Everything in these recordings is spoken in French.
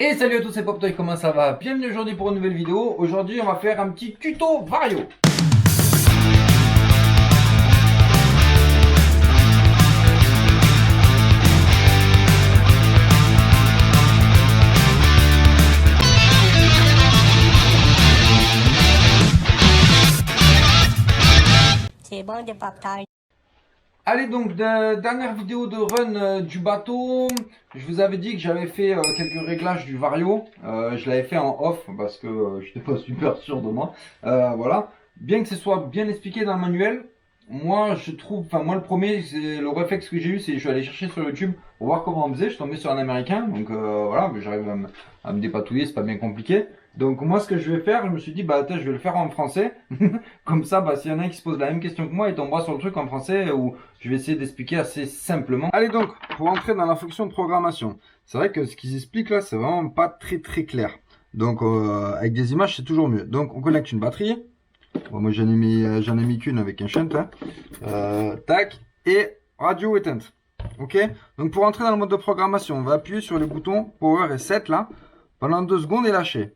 Et salut à tous, c'est PopToy, comment ça va? Bienvenue aujourd'hui pour une nouvelle vidéo. Aujourd'hui on va faire un petit tuto Vario. C'est bon de PopToy. Allez donc, dernière vidéo de run du bateau. Je vous avais dit que j'avais fait quelques réglages du Vario. Je l'avais fait en off parce que j'étais pas super sûr de moi. Voilà. Bien que ce soit bien expliqué dans le manuel, moi je trouve, enfin moi le premier, c'est le réflexe que j'ai eu, c'est je suis allé chercher sur YouTube pour voir comment on faisait. Je suis tombé sur un américain, donc voilà, mais j'arrive à me dépatouiller, c'est pas bien compliqué. Donc moi ce que je vais faire, je me suis dit bah attends, je vais le faire en français. Comme ça, bah s'il y en a un qui se pose la même question que moi, il tombera sur le truc en français ou je vais essayer d'expliquer assez simplement. Allez donc, pour entrer dans la fonction de programmation, c'est vrai que ce qu'ils expliquent là, c'est vraiment pas très clair. Donc avec des images, c'est toujours mieux. Donc on connecte une batterie. Bon, moi j'en ai mis qu'une avec un shunt. Hein. Tac. Et radio éteinte. Ok. Donc pour entrer dans le mode de programmation, on va appuyer sur les boutons Power et Set là pendant 2 secondes et lâcher.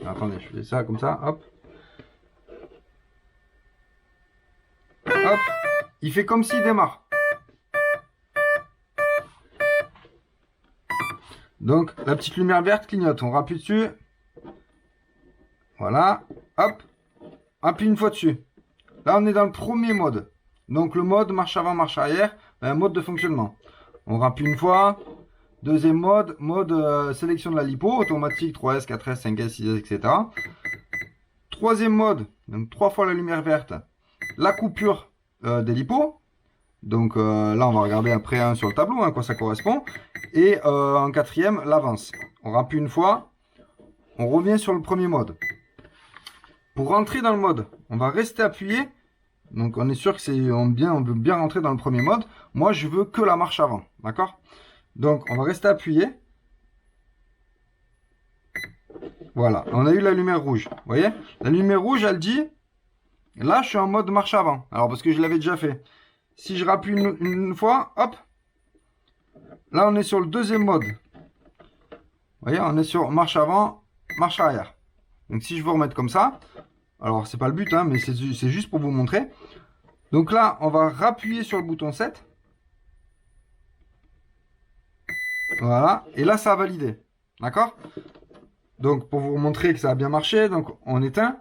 Attendez, je fais ça comme ça. Hop. Hop. Il fait comme s'il démarre. Donc, la petite lumière verte clignote. On rappuie dessus. Voilà. Hop. Appuie une fois dessus. Là, on est dans le premier mode. Donc, le mode marche avant, marche arrière. Un mode de fonctionnement. On rappuie une fois. Deuxième mode. Mode sélection de la lipo. Automatique 3S, 4S, 5S, 6S, etc. Troisième mode. Donc, 3 fois la lumière verte. La coupure des lipos. Donc là, on va regarder après sur le tableau à quoi ça correspond. Et en quatrième, l'avance. On rappuie une fois. On revient sur le premier mode. Pour rentrer dans le mode, on va rester appuyé. Donc on est sûr que on veut bien rentrer dans le premier mode. Moi, je veux que la marche avant. D'accord? Donc on va rester appuyé. Voilà. On a eu la lumière rouge. Vous voyez? La lumière rouge, elle dit... Là, je suis en mode marche avant. Alors parce que je l'avais déjà fait. Si je rappuie une fois, hop. Là, on est sur le deuxième mode. Vous voyez, on est sur marche avant, marche arrière. Donc, si je veux remettre comme ça, alors c'est pas le but, hein, mais c'est juste pour vous montrer. Donc là, on va rappuyer sur le bouton 7. Voilà. Et là, ça a validé. D'accord? Donc, pour vous montrer que ça a bien marché, donc on éteint.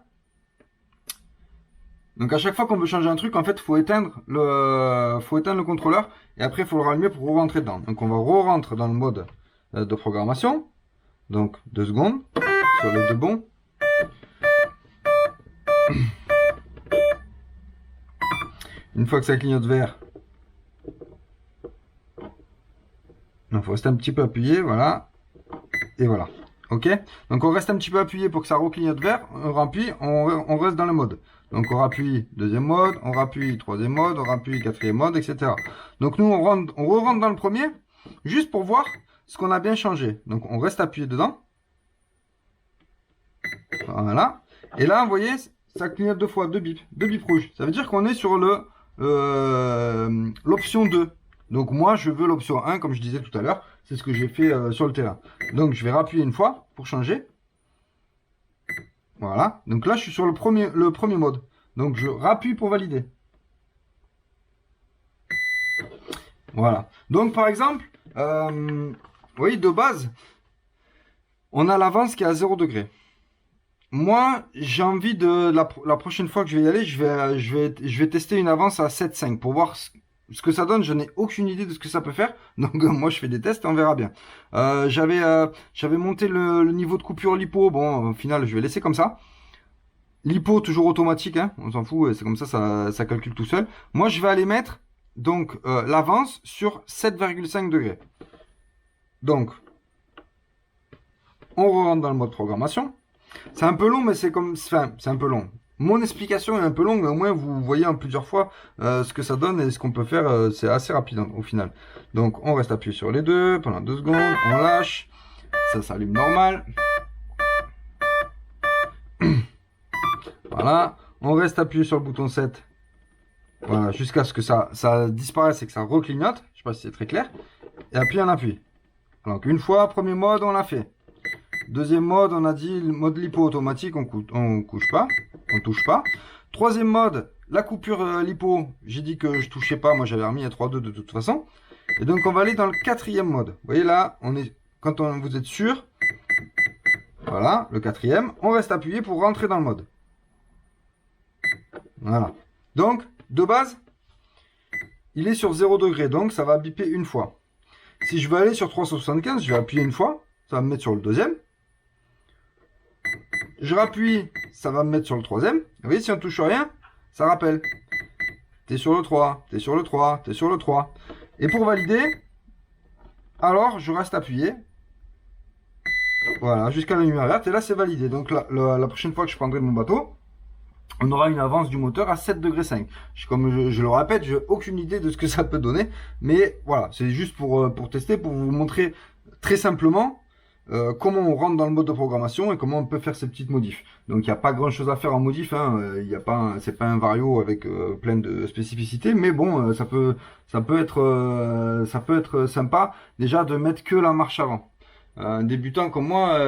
Donc à chaque fois qu'on veut changer un truc, en fait, faut éteindre le contrôleur et après il faut le rallumer pour re-rentrer dedans. Donc on va re-rentrer dans le mode de programmation. Donc 2 secondes sur les deux bons. Une fois que ça clignote vert, il faut rester un petit peu appuyé, voilà. Et voilà. Ok? Donc on reste un petit peu appuyé pour que ça reclignote vert. On rappuie, on reste dans le mode. Donc on rappuie deuxième mode, on rappuie troisième mode, on rappuie quatrième mode, etc. Donc nous on re-rentre dans le premier, juste pour voir ce qu'on a bien changé. Donc on reste appuyé dedans. Voilà. Et là, vous voyez, ça clignote 2 fois, 2 bips rouges. Ça veut dire qu'on est sur l'option 2. Donc moi, je veux l'option 1, comme je disais tout à l'heure. C'est ce que j'ai fait sur le terrain. Donc je vais rappuyer une fois pour changer. Voilà. Donc là, je suis sur le premier mode. Donc je rappuie pour valider. Voilà. Donc par exemple, vous voyez, de base, on a l'avance qui est à 0 degré. Moi, j'ai envie de la prochaine fois que je vais y aller, je vais tester une avance à 7,5 pour voir ce que ça donne. Je n'ai aucune idée de ce que ça peut faire. Donc moi, je fais des tests et on verra bien. J'avais monté le niveau de coupure lipo. Bon, au final, je vais laisser comme ça. Lipo toujours automatique, hein, on s'en fout. C'est comme ça calcule tout seul. Moi, je vais aller mettre donc l'avance sur 7,5 degrés. Donc, on rentre dans le mode programmation. C'est un peu long, mais c'est un peu long. Mon explication est un peu longue, mais au moins vous voyez en plusieurs fois ce que ça donne et ce qu'on peut faire. C'est assez rapide hein, au final. Donc on reste appuyé sur les deux pendant 2 secondes, on lâche, ça s'allume normal. Voilà, on reste appuyé sur le bouton 7. Voilà, jusqu'à ce que ça disparaisse et que ça reclignote. Je sais pas si c'est très clair. Et puis on appuie. Donc une fois, premier mode, on l'a fait. Deuxième mode, on a dit le mode lipo automatique, on touche pas. Troisième mode, la coupure lipo, j'ai dit que je touchais pas, moi j'avais remis à 3,2 de toute façon. Et donc on va aller dans le quatrième mode. Vous voyez là, vous êtes sûr, voilà, le quatrième, on reste appuyé pour rentrer dans le mode. Voilà. Donc, de base, il est sur 0 degré, donc ça va biper une fois. Si je veux aller sur 375, je vais appuyer une fois, ça va me mettre sur le deuxième. Je rappuie, ça va me mettre sur le troisième. Vous voyez, si on touche rien, ça rappelle. T'es sur le 3, t'es sur le 3, t'es sur le 3. Et pour valider, alors je reste appuyé. Voilà, jusqu'à la lumière verte. Et là, c'est validé. Donc la prochaine fois que je prendrai mon bateau, on aura une avance du moteur à 7,5 degrés. Comme je le répète, je n'ai aucune idée de ce que ça peut donner. Mais voilà, c'est juste pour tester, pour vous montrer très simplement comment on rentre dans le mode de programmation et comment on peut faire ces petites modifs. Donc il n'y a pas grand chose à faire en modif, hein. C'est pas un vario avec plein de spécificités, mais bon, ça peut être sympa déjà de mettre que la marche avant. Un débutant comme moi,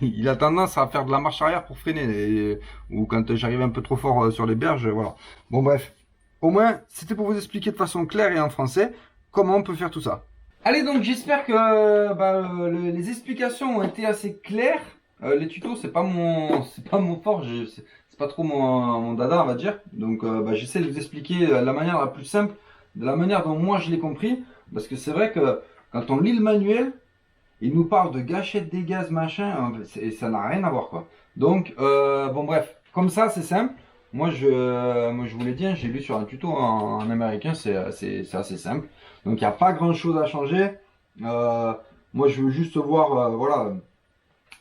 il a tendance à faire de la marche arrière pour freiner, ou quand j'arrive un peu trop fort sur les berges, voilà. Bon bref, au moins c'était pour vous expliquer de façon claire et en français comment on peut faire tout ça. Allez, donc j'espère que les explications ont été assez claires. Les tutos, c'est pas mon fort, c'est pas trop mon dada, on va dire. Donc j'essaie de vous expliquer de la manière la plus simple, de la manière dont moi je l'ai compris, parce que c'est vrai que quand on lit le manuel, il nous parle de gâchette des gaz, machin, et ça n'a rien à voir, quoi. Donc, bon bref, comme ça, c'est simple. Moi, je vous l'ai dit, hein, j'ai lu sur un tuto en américain, c'est assez simple. Donc, il n'y a pas grand chose à changer. Moi, je veux juste voir, voilà,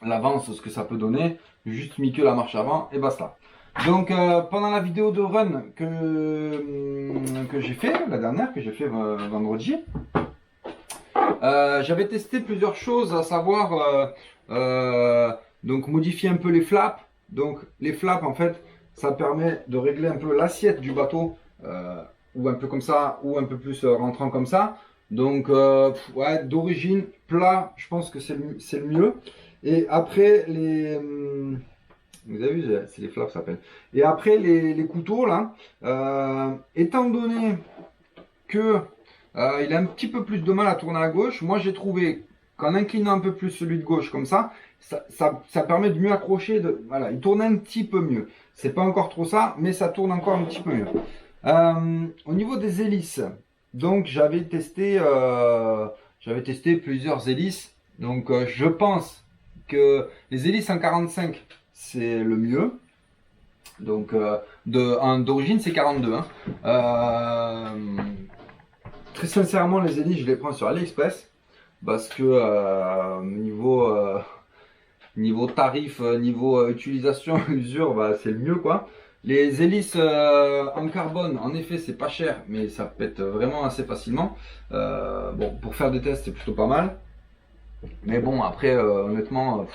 l'avance, ce que ça peut donner. J'ai juste mis que la marche avant, et basta. Donc, pendant la vidéo de run que j'ai fait, la dernière, que j'ai fait vendredi, j'avais testé plusieurs choses, à savoir donc modifier un peu les flaps. Donc les flaps, en fait, ça permet de régler un peu l'assiette du bateau, ou un peu comme ça, ou un peu plus rentrant comme ça. Donc ouais, d'origine plat, je pense que c'est le mieux. Et après vous avez vu, c'est les flaps ça s'appelle. Et après les couteaux là, étant donné que il a un petit peu plus de mal à tourner à gauche. Moi, j'ai trouvé qu'en inclinant un peu plus celui de gauche comme ça permet de mieux accrocher. Voilà, il tourne un petit peu mieux. C'est pas encore trop ça, mais ça tourne encore un petit peu mieux. Au niveau des hélices, donc j'avais testé plusieurs hélices. Donc je pense que les hélices en 45, c'est le mieux. Donc d'origine, c'est 42. Hein. Très sincèrement, les hélices, je les prends sur AliExpress parce que niveau tarif, niveau utilisation, usure, c'est le mieux quoi. Les hélices en carbone, en effet, c'est pas cher, mais ça pète vraiment assez facilement. Bon, pour faire des tests, c'est plutôt pas mal. Mais bon, après, honnêtement,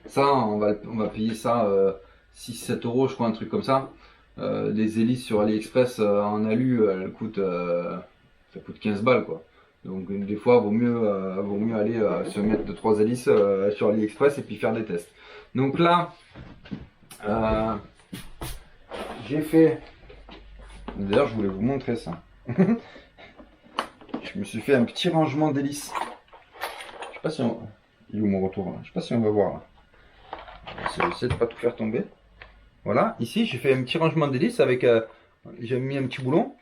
ça, on va payer ça 6-7 euros, je crois, un truc comme ça. Des hélices sur AliExpress en alu, elles coûtent. Ça coûte 15 balles quoi. Donc des fois vaut mieux aller se mettre 2-3 hélices sur AliExpress et puis faire des tests. Donc là j'ai fait, d'ailleurs je voulais vous montrer ça. Je me suis fait un petit rangement d'hélices. Je sais pas si il est où mon retour là. Je sais pas si on va voir là. Je vais essayer de pas tout faire tomber. Voilà, ici j'ai fait un petit rangement d'hélices avec j'ai mis un petit boulon.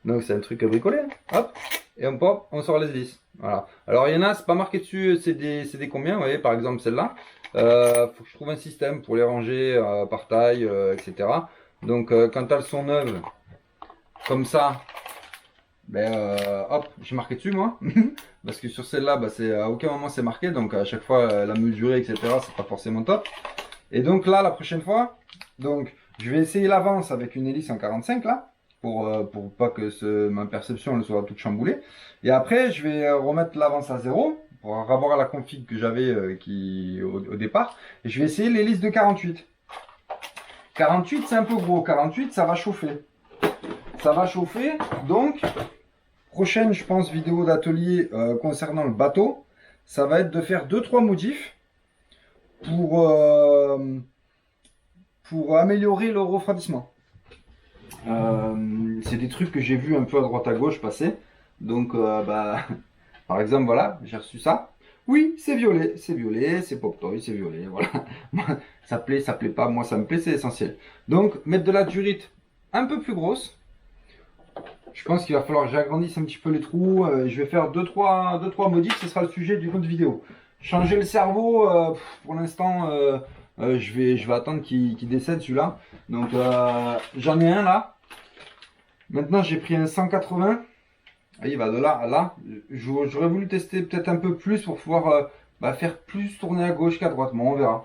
Donc c'est un truc à bricoler, hop, et on sort les hélices. Voilà. Alors il y en a, c'est pas marqué dessus, c'est des combien, vous voyez, par exemple celle-là. Faut que je trouve un système pour les ranger par taille, etc. Donc quand elles sont neuves, comme ça, hop, j'ai marqué dessus moi. Parce que sur celle-là, à aucun moment c'est marqué, donc à chaque fois la mesurer, etc. c'est pas forcément top. Et donc là, la prochaine fois, donc je vais essayer l'avance avec une hélice en 45 là. Pour pas que ma perception elle soit toute chamboulée. Et après, je vais remettre l'avance à 0 pour avoir la config que j'avais au départ. Et je vais essayer l'hélice de 48. 48, c'est un peu gros. 48, ça va chauffer. Ça va chauffer. Donc, prochaine, je pense, vidéo d'atelier concernant le bateau, ça va être de faire 2-3 modifs pour, pour améliorer le refroidissement. C'est des trucs que j'ai vu un peu à droite à gauche passer. Donc, bah, par exemple, voilà, j'ai reçu ça. Oui, c'est violet, c'est Pop Toy, c'est violet, voilà. Ça plaît pas, moi ça me plaît, c'est essentiel. Donc, mettre de la durite un peu plus grosse. Je pense qu'il va falloir que j'agrandisse un petit peu les trous. Je vais faire 2-3 modifs, ce sera le sujet d'une autre vidéo. Changer le cerveau, pour l'instant, je vais attendre qu'il décède celui-là. Donc, j'en ai un là. Maintenant, j'ai pris un 180. Ah, il va de là à là. J'aurais voulu tester peut-être un peu plus pour pouvoir bah, faire plus tourner à gauche qu'à droite. Bon, on verra.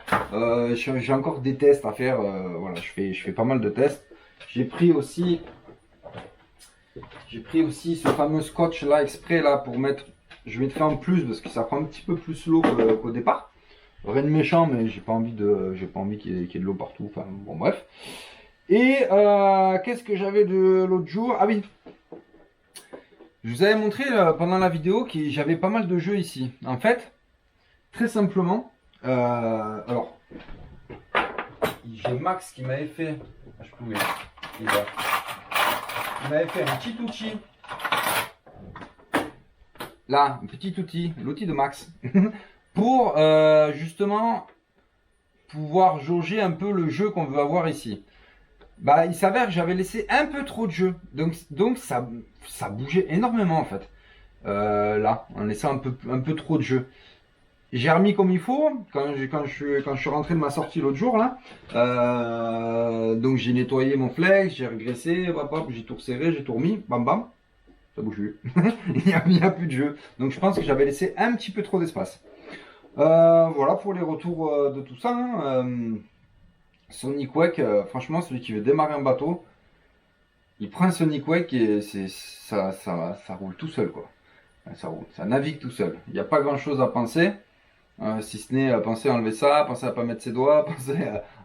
J'ai encore des tests à faire. Voilà, je fais pas mal de tests. J'ai pris aussi ce fameux scotch là exprès là pour mettre. Je vais le faire en plus parce que ça prend un petit peu plus l'eau qu'au départ. Rien de méchant, mais j'ai pas envie qu'il y ait de l'eau partout. Enfin, bon, bref. Et qu'est-ce que j'avais de l'autre jour? Ah oui, je vous avais montré pendant la vidéo que j'avais pas mal de jeux ici. En fait, très simplement, alors, j'ai Max qui m'avait fait, ah, je peux où il est là. Il m'avait fait un petit outil, là, un petit outil, l'outil de Max, pour justement pouvoir jauger un peu le jeu qu'on veut avoir ici. Bah, il s'avère que j'avais laissé un peu trop de jeu, donc ça bougeait énormément en fait. Là, en laissant un peu trop de jeu. J'ai remis comme il faut quand je suis rentré de ma sortie l'autre jour là. Donc j'ai nettoyé mon flex, j'ai regressé, hop, hop, j'ai tout resserré, j'ai tout remis, bam bam, ça bouge plus. Il y a plus de jeu. Donc je pense que j'avais laissé un petit peu trop d'espace. Voilà pour les retours de tout ça, hein. Sonic Wake, franchement celui qui veut démarrer un bateau, il prend un Sonic Wake et ça roule tout seul quoi. Ça roule, ça navigue tout seul. Il n'y a pas grand chose à penser. Si ce n'est penser à enlever ça, penser à pas mettre ses doigts, penser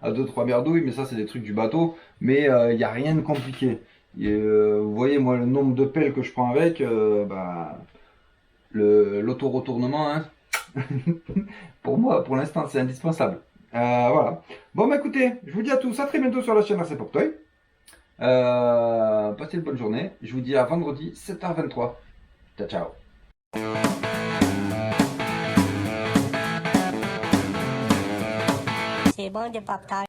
à 2-3 merdouilles, mais ça c'est des trucs du bateau. Mais il n'y a rien de compliqué. Et, vous voyez moi le nombre de pelles que je prends avec, bah, l'auto-retournement, hein. Pour moi, pour l'instant, c'est indispensable. Voilà. Bon bah écoutez, je vous dis à tous, à très bientôt sur la chaîne RC Poptoy. Passez une bonne journée. Je vous dis à vendredi 7h23. Ciao ciao. C'est bon de pop-tart.